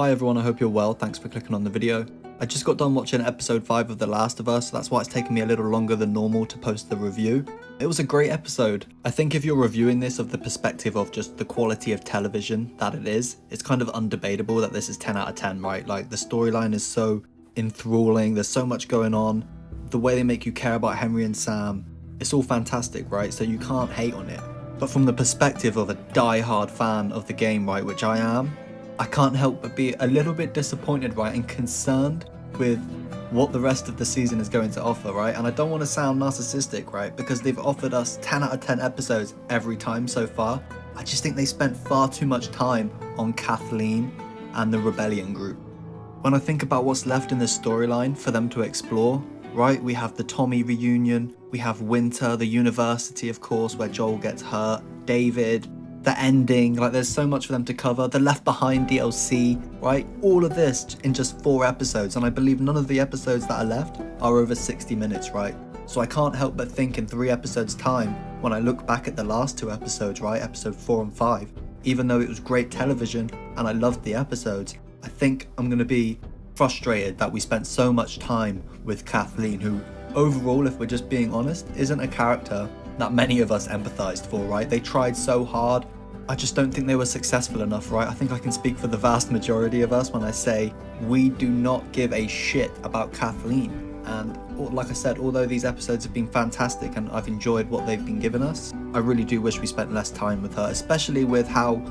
Hi everyone, I hope you're well, thanks for clicking on the video. I just got done watching episode 5 of The Last of Us, so that's why it's taken me a little longer than normal to post the review. It was a great episode. I think if you're reviewing this of the perspective of just the quality of television that it is, it's kind of undebatable that this is 10 out of 10, right? Like, the storyline is so enthralling, there's so much going on, the way they make you care about Henry and Sam, it's all fantastic, right? So you can't hate on it. But from the perspective of a die-hard fan of the game, right, which I am, I can't help but be a little bit disappointed, right, and concerned with what the rest of the season is going to offer, right? And I don't want to sound narcissistic, right, because they've offered us 10 out of 10 episodes every time so far. I just think they spent far too much time on Kathleen and the Rebellion group. When I think about what's left in the storyline for them to explore, right, we have the Tommy reunion, we have Winter, the university, of course, where Joel gets hurt, David, the ending, like there's so much for them to cover, the Left Behind DLC, right? All of this in just 4 episodes, and I believe none of the episodes that are left are over 60 minutes, right? So I can't help but think in 3 episodes time, when I look back at the last 2 episodes, right, episode 4 and 5, even though it was great television and I loved the episodes, I think I'm going to be frustrated that we spent so much time with Kathleen, who overall, if we're just being honest, isn't a character that many of us empathized for, right? They tried so hard. I just don't think they were successful enough, right? I think I can speak for the vast majority of us when I say we do not give a shit about Kathleen. And like I said, although these episodes have been fantastic and I've enjoyed what they've been giving us, I really do wish we spent less time with her, especially with how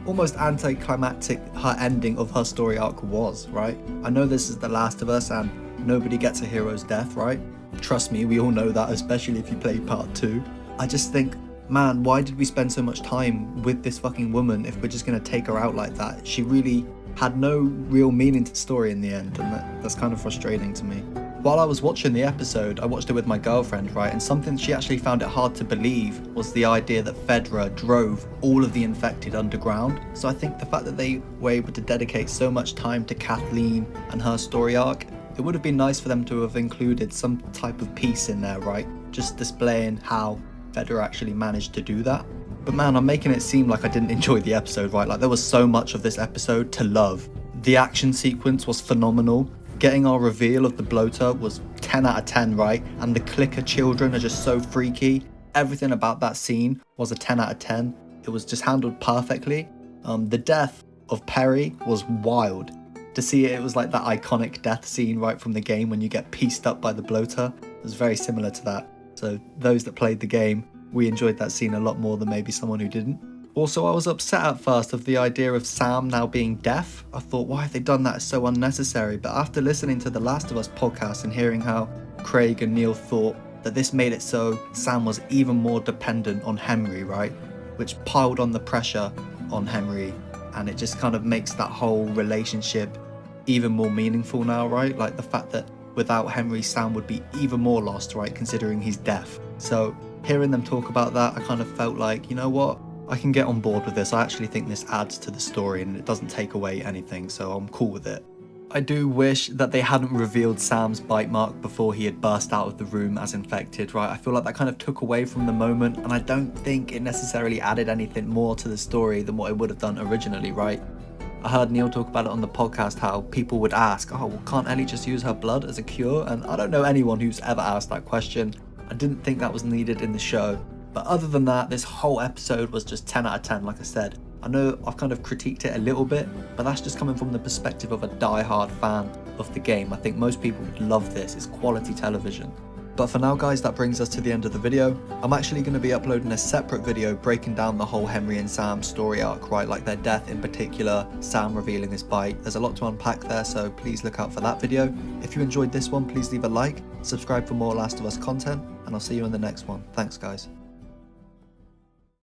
almost anticlimactic her ending of her story arc was, right? I know this is The Last of Us and nobody gets a hero's death, right? Trust me, we all know that, especially if you play part 2. I just think, man, why did we spend so much time with this fucking woman if we're just going to take her out like that? She really had no real meaning to the story in the end, and that's kind of frustrating to me. While I was watching the episode, I watched it with my girlfriend, right, and something she actually found it hard to believe was the idea that Fedra drove all of the infected underground. So I think the fact that they were able to dedicate so much time to Kathleen and her story arc, it would have been nice for them to have included some type of piece in there, right? Just displaying how Fedra actually managed to do that. But man, I'm making it seem like I didn't enjoy the episode, right? Like there was so much of this episode to love. The action sequence was phenomenal. Getting our reveal of the bloater was 10 out of 10, right? And the clicker children are just so freaky. Everything about that scene was a 10 out of 10. It was just handled perfectly. The death of Perry was wild. To see it, it was like that iconic death scene right from the game when you get pieced up by the bloater. It was very similar to that. So those that played the game, we enjoyed that scene a lot more than maybe someone who didn't. Also, I was upset at first of the idea of Sam now being deaf. I thought, why have they done that? It's so unnecessary. But after listening to the Last of Us podcast and hearing how Craig and Neil thought that this made it so Sam was even more dependent on Henry, right? Which piled on the pressure on Henry, and it just kind of makes that whole relationship even more meaningful now, right? Like the fact that without Henry, Sam would be even more lost, right, considering he's deaf. So hearing them talk about that, I kind of felt like, you know what, I can get on board with this. I actually think this adds to the story and it doesn't take away anything, so I'm cool with it. I do wish that they hadn't revealed Sam's bite mark before he had burst out of the room as infected, right? I feel like that kind of took away from the moment, and I don't think it necessarily added anything more to the story than what it would have done originally, right? I heard Neil talk about it on the podcast, how people would ask, oh, well, can't Ellie just use her blood as a cure? And I don't know anyone who's ever asked that question. I didn't think that was needed in the show. But other than that, this whole episode was just 10 out of 10, like I said. I know I've kind of critiqued it a little bit, but that's just coming from the perspective of a die-hard fan of the game. I think most people would love this. It's quality television. But for now, guys, that brings us to the end of the video. I'm actually going to be uploading a separate video breaking down the whole Henry and Sam story arc, right? Like their death in particular, Sam revealing his bite. There's a lot to unpack there, so please look out for that video. If you enjoyed this one, please leave a like, subscribe for more Last of Us content, and I'll see you in the next one. Thanks, guys.